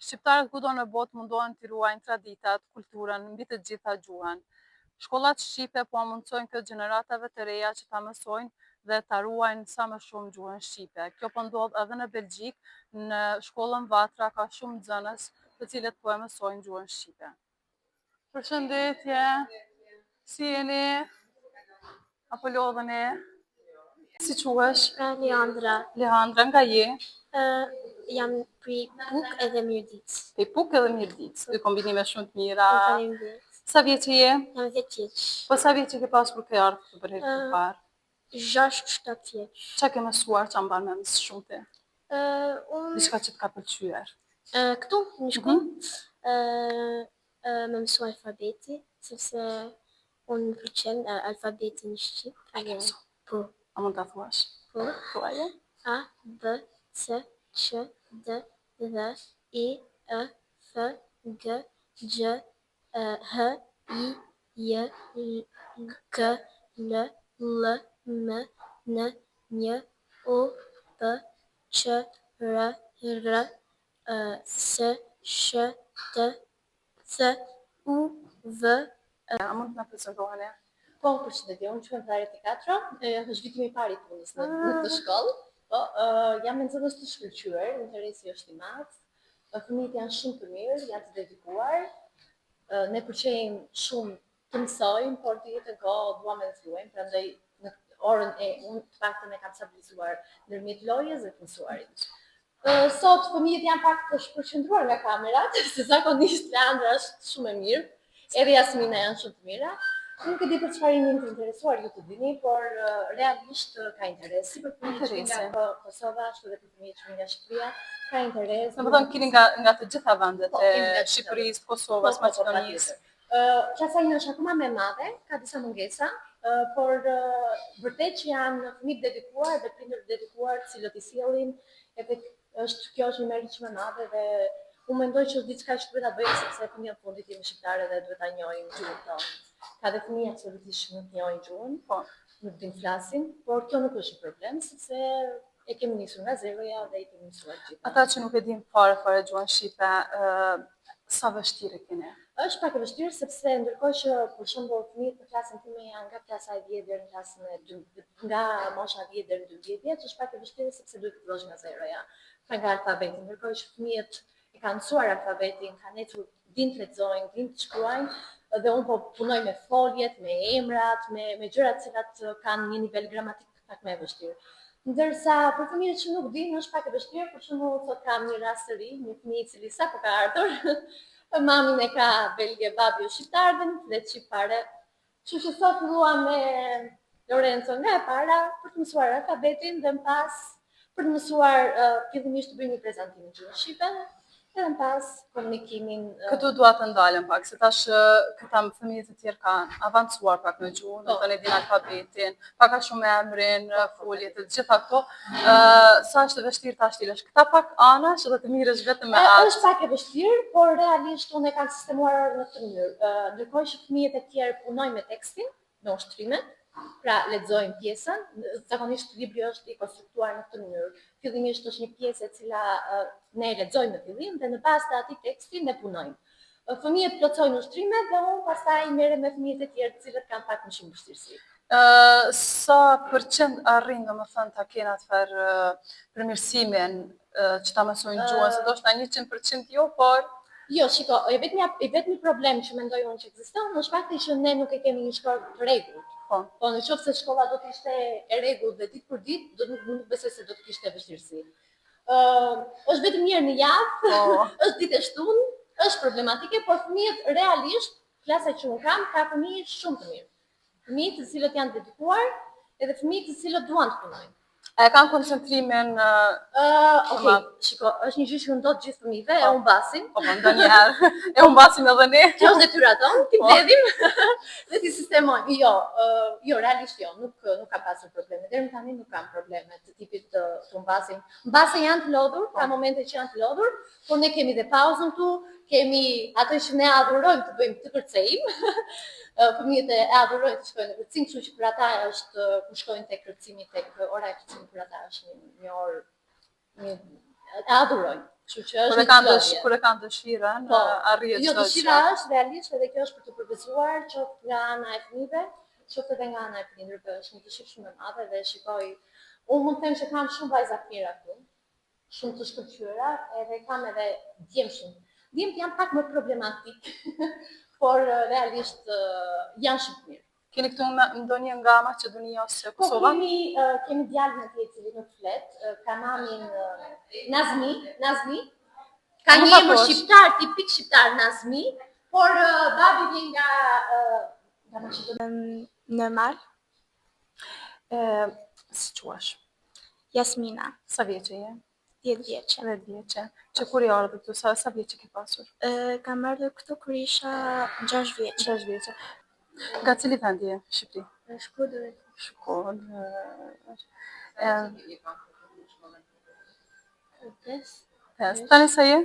Shqiptarët kudo në botë mundohen të ruajnë traditat, kulturën, mbi të gjitha gjuhën. Shkollat shqipe po mundsojnë këtë gjeneratave të reja që ta mësojnë dhe ta ruajnë sa më shumë gjuhën shqipe. Kjo po ndodh edhe në Belgjik, në shkollën Vatra ka shumë nxënës të cilët po e mësojnë gjuhën shqipe. Përshëndetje. Si jeni? Apo lodheni? Si quhesh? Leandra. Leandra, nga je? Jam prej Puk edhe Mirdit. Prej Puk edhe Mirdit. Dy kombinime shumë të mira. Faleminderit. Sa vjeç je? Jam 10 vjeç. Po sa vjeç ke pasur ke ardhur këtu për herë të parë? 6-7 vjeç. Çka ke mësuar, ç'a mban mend shumë ti? Unë Diçka që të ka pëlqyer? këtu në shkollë më mësua alfabeti, sepse unë më pëlqen alfabeti në shqip. A ke mësu? Po. A mund ta thuash? Po. Thuaje? A, B, C, Q, D, Dhe, I, E, F, G, Gj, H, I, J, K, L, L, M, N, J, O, P, Q, R, R, S, Sh, T, C, U, V. A mund të na prezantoheni? Po, përshëndetje, unë quhem Zareti Katro, është vitimi i parë i punës në këtë shkollë. Po, jam nxënës të shkëlqyer, interesi është i madh. Fëmijët janë shumë të mirë, janë të dedikuar. Ne pëlqejmë shumë të mësojmë, por të jetën kohë duam edhe të luajmë, prandaj në orën unë të paktën e kam stabilizuar ndërmjet lojës dhe të mësuarit. Sot fëmijët janë pak të shpërqendruar nga kamerat, se zakonisht Leandra është shumë e mirë, edhe Jasmina janë shumë të mira. Nuk e di për çfarë jeni të interesuar ju të dini, por realisht ka interes. Si për fëmijët nga Kosova, ashtu edhe për fëmijët që nga Shqipëria, ka interes. Domethënë keni nga të gjitha vendet e Shqipërisë, Kosovës, Maqedonisë. Klasa ime është akoma më e madhe, ka disa mungesa, por vërtet që janë fëmijë dedikuar dhe prindër dedikuar, të cilët i sjellin, edhe kjo është një merit shumë e madhe dhe unë mendoj që është diçka që duhet ta bëjmë sepse fëmijët në fundit jemi shqiptarë dhe duhet ta njohim gjuhën tonë. Ka dhe fëmijë absolutisht nuk njohin gjuhën, po nuk din flasin, por kjo nuk është një problem sepse e kemi nisur nga zeroja dhe i kemi mësuar gjithë. Ata që nuk e din fare gjuhën shqipe, sa vështirë keni? Është pak e vështirë sepse ndërkohë që për shembull fëmijët në klasën time janë nga klasa e 10 deri në klasën e 2, nga mosha 10 deri në 12 vjeç, është pak e vështirë sepse duhet të fillosh nga zeroja, pra nga alfabeti. Ndërkohë që fëmijët e kanë mësuar alfabetin, kanë ecur, din të lexojnë, din të shkruajnë, dhe unë po punoj me foljet, me emrat, me gjërat të cilat kanë një nivel gramatik pak më e vështirë. Ndërsa për fëmijët që nuk dinë është pak e vështirë, për shembull sot kam një rast të ri, një fëmijë i cili sapo ka ardhur, mamin e ka belge, babi është shqiptar dhe nuk flet shqiptare. Kështu që sot filluam me Lorenzo nga e para për të mësuar alfabetin dhe më pas për të mësuar fillimisht të bëjmë një prezantim në gjuhën shqipe. Edhe në pas komunikimin. Këtu dua të ndalem pak, se tash këta fëmijët e tjerë kanë avancuar pak në gjuhë, do të thënë din alfabetin, pak a shumë emrin, foljet, të gjitha këto. Sa është e vështirë ta shtilësh këta pak anash dhe të mirësh vetëm me atë? Është pak e vështirë, por realisht unë e kam sistemuar në këtë mënyrë. Ndërkohë që fëmijët e tjerë punojnë me tekstin, me ushtrimet, pra lexojnë pjesën, zakonisht libri është i konstruktuar në këtë mënyrë. Fillimisht është një pjesë e cila ne lexojmë në fillim dhe në bazë të atij teksti ne punojmë. Fëmijët plotësojnë ushtrimet dhe unë pastaj merrem me fëmijët e tjerë të cilët kanë pak më shumë vështirësi. Sa përqend arrin domethënë ta kenë atëherë përmirësimin që ta mësojnë gjuhën, se ndoshta 100% jo, por jo, shiko, i vetmi problem që mendoj unë që ekziston është fakti që ne nuk e kemi një shkollë të rregullt. Po në qoftë se shkolla do të ishte e rregullt dhe ditë për ditë, nuk besoj se do të kishte vështirësi. Është vetëm një herë në javë, është ditë e shtunë, është problematike, por fëmijët realisht, klasa që unë kam, ka fëmijë shumë të mirë. Fëmijë të cilët janë dedikuar edhe fëmijë të cilët duan të punojnë. E kanë koncentrimin... Okej, shiko, është një gjë që ndodh gjithë fëmijëve, e humbasin. Po, ndonjëherë, e humbasin edhe ne. Kjo është detyra tonë, ti mbledhim dhe ti sistemojmë. Jo, realisht jo, nuk kam pasur probleme. Deri më tani nuk kam probleme të tipit të humbasin. Mbase janë të lodhur, ka momente që janë të lodhur, por ne kemi dhe pauzën këtu, kemi ato që ne adhurojmë të bëjmë të kërcejmë. Fëmijët e adhurojnë të shkojnë në kërcim, kështu që për ata është kur shkojnë tek kërcimi, tek ora e kërcimit për ata është një orë e adhurojnë. Kështu që është Kur e një kanë fillojje. kur e kanë dëshirën, Po, arrihet jo çdo dëshira gjë. është realisht edhe kjo është për të përgëzuar qoftë nga ana e fëmijëve, qoftë edhe nga ana e prindërve, është një dëshirë shumë e madhe dhe shikoj, unë mund të them që kam shumë vajza të mira këtu, shumë të shkëlqyera, edhe kam edhe djem shumë. Djemt janë pak më problematik, por realisht janë shumë të mirë. Keni këtu ndonjë nga Maqedonia ose Po, Kosova? kemi djalin atje i cili nuk flet, ka mamin Nazmi, ka Nuk një ka emër posh. shqiptar, tipik shqiptar Nazmi, por babi vjen nga Maqedonia. Normal. Si quash? Jasmina, Sa vjeçe je? 10 vjeçe. 10 vjeçe. Që kur i ardhe këtu, sa vjeçe ke pasur? Kam ardhur këtu kur isha 6 vjeçe. 6 vjeçe. Nga cili vend je? Shqipëri? Shkodër. Shkodër. Pesë. Tani sa je?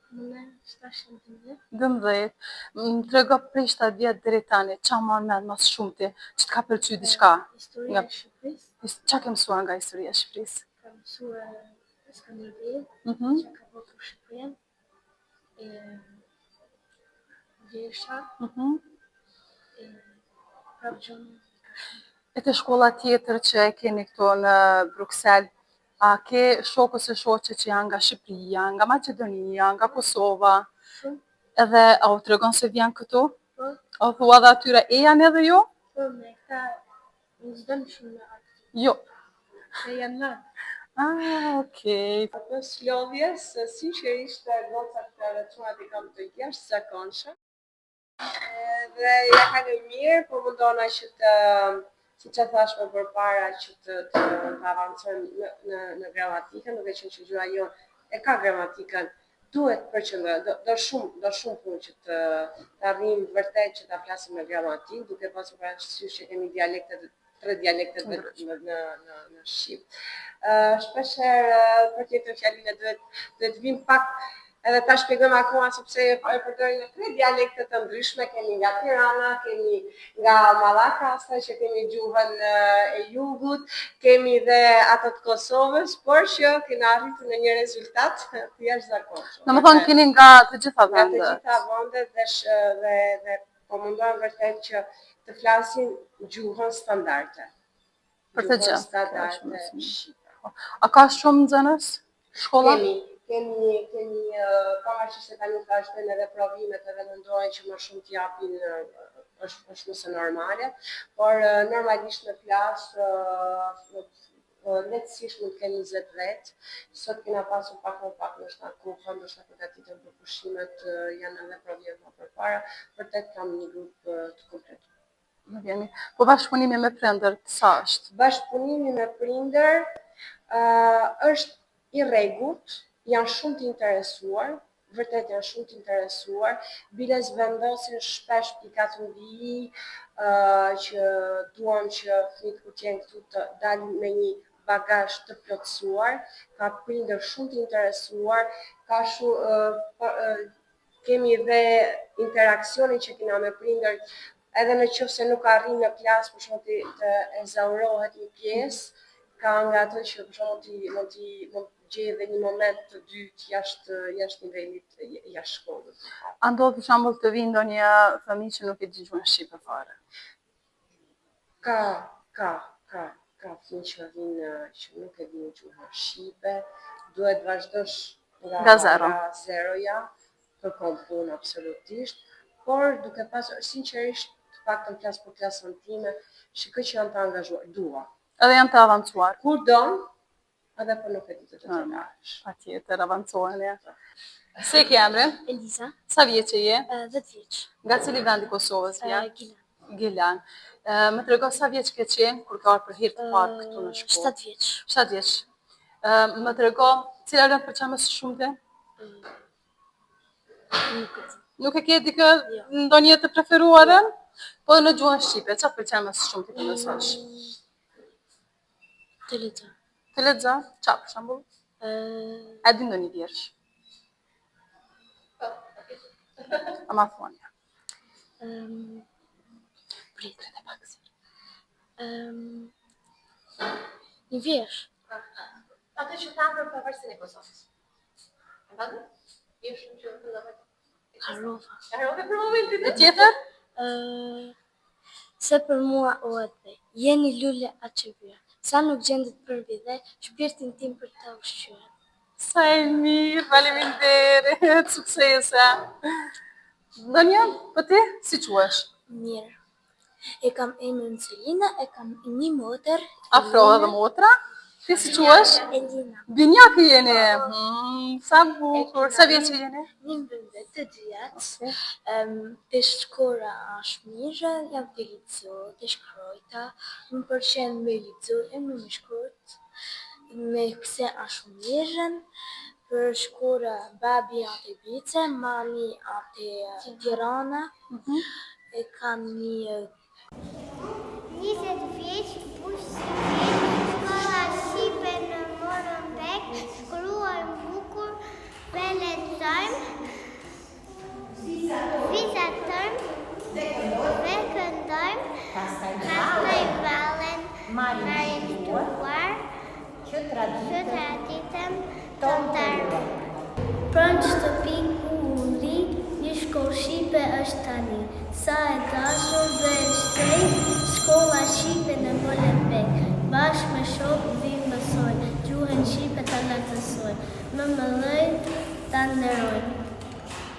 Në 7 12. Më trego prej 7 vjet deri tani, ç'a marr mend më shumti, që të ka pëlqyer diçka? Historia Nga e Shqipërisë. ç'a ke mësuar nga historia e Shqipërisë? Kam mësuar Skënderbeu, Mhm. që ka bërë për Shqipërinë. Vjesha, Mhm. prapë gjën. E ke shkolla tjetër që e keni këtu në Bruksel, a ke shok ose shoqe që janë nga Shqipëria, nga Maqedonia, nga Kosova, Shumë. edhe a u tregon se vjen këtu? Po, A u thua dhe atyre e janë edhe ju? po me këta në zdëm shumë në atë. Jo. Se janë në. Okej. Pas lodhjes, sinqerisht gocat të rrethuara i kam të jashtëzakonshëm. Dhe ja kanë mirë, po mundona që të, siç e thash më përpara, që të avancojmë në gramatikën, duke qenë që gjyra jonë e ka gramatikën, duhet përqendrohet, do shumë punë që të arrijmë vërtet që ta flasim me gramatikë, duke pasur parasysh që kemi tre dialekte në Shqip. Shpeshherë për tjetër fjalinë duhet vim pak edhe ta shpjegojmë akoma sepse e përdorim tre dialekte të ndryshme, kemi nga Tirana, kemi nga Mallakasta, që kemi gjuhën e jugut, kemi dhe ato të Kosovës, por që kena arritur në një rezultat të jashtëzakonshëm. Domethënë keni nga të gjitha Nga të vendet. gjitha vendet dhe po mundohem vërtet që të flasin gjuhën standarde. Për të Gjuhën gjë. standarde shqipe. A ka shumë nxënës? Shkolla? Kemi pavarësisht se tani vazhdojnë edhe provimet edhe mendojnë që më shumë t'japin është nëse normale, por normalisht në klasë lehtësisht mund të kemi 20 vet. Sot kena pasur pak më pak ndoshta kohë, ndoshta përgatitëm për pushimet, janë edhe provimet më përpara, vërtet kam një grup të komplet. Më vjen mirë. Po bashkëpunimi me prindërt sa është? Bashkëpunimi me prindër është i rregullt, janë shumë të interesuar, vërtet janë shumë të interesuar, biles vendosin shpesh pika të mbi që duam që fëmijët kur t'jenë këtu të dalin me një bagazh të plotësuar, ka prindër shumë të interesuar, kemi dhe interaksionin që kena me prindër, edhe në qoftë se nuk arrin në klasë për shkak të ezaurohet një pjesë, ka nga ato që për shembull mund gjejë edhe një moment të dytë jashtë nivelit jashtë shkollës. A ndodh për shembull të vinë ndonjë fëmijë që nuk e di gjuhën shqipe fare? Ka fëmijë që vinë që nuk e dinë gjuhën shqipe, duhet vazhdosh nga zeroja, kërkon punë absolutisht, por duke pasur sinqerisht të paktën klasë për klasën time, shikoj që janë të angazhuar, dua. Edhe janë të avancuar. Kur don, edhe për nuk e di të detajsh. Patjetër avancohen ja. Si ke emrin? Eliza, Sa vjeçe je? 10 vjeç. Nga cili vend i Kosovës je? Gilan, Gilan. Më trego sa vjeç ke qenë kur ka ardhur për hir të parë këtu në shkollë? 7 vjeç. 7 vjeç. Më trego cila lëndë pëlqen më së shumti? Nuk e ke dikë ndonjë të preferuarën? Po në gjuhën shqipe, çfarë pëlqen më së shumti të mësosh? Të lexoj. Të lexo? Çfarë për shembull? A di ndonjë vjersh? A ma thuani. Prit e pak. Një vjersh. Ato që kanë për pavarësinë e Kosovës. Kanë? Je shumë që fillova. Harrova. Harrove për momentin. E tjetër? Se për mua o edhe, jeni lule atë sa nuk gjendet për bide, shpirtin tim për ta ushqyer. Sa e mirë, faleminderit, suksese. Donja, po ti, si quhesh? Mirë. E kam emrin Selina, e kam një motër. Afro edhe motra? Ti si quhesh? Elina. Binjakë jeni. Sa bukur. Sa vjeç jeni? 11 të gjatë. Të shkora është mirë, jam të licu, të shkrojta, më pëlqen me licu, e më shkurt, me pse është mirën, për shkora babi atë bice, mami atë Tirana, e kam një 20 vjeç, bush 20 vjeç, shkolla shqipe në Molenbeek, shkruajmë bukur, lexojmë, vizatojmë, këndojmë, pastaj vallen, marrim shtuar, që traditëm të ndarë. Pranë shtëpi ku uri, një shkollë shqipe është tani. Sa e dashur dhe e shtrenjtë, shkolla shqipe në Molenbeek. Bashkë me shokë vim mësojnë, gjuhën shqipe të lartësojnë. Më mëllëjt të nderojnë.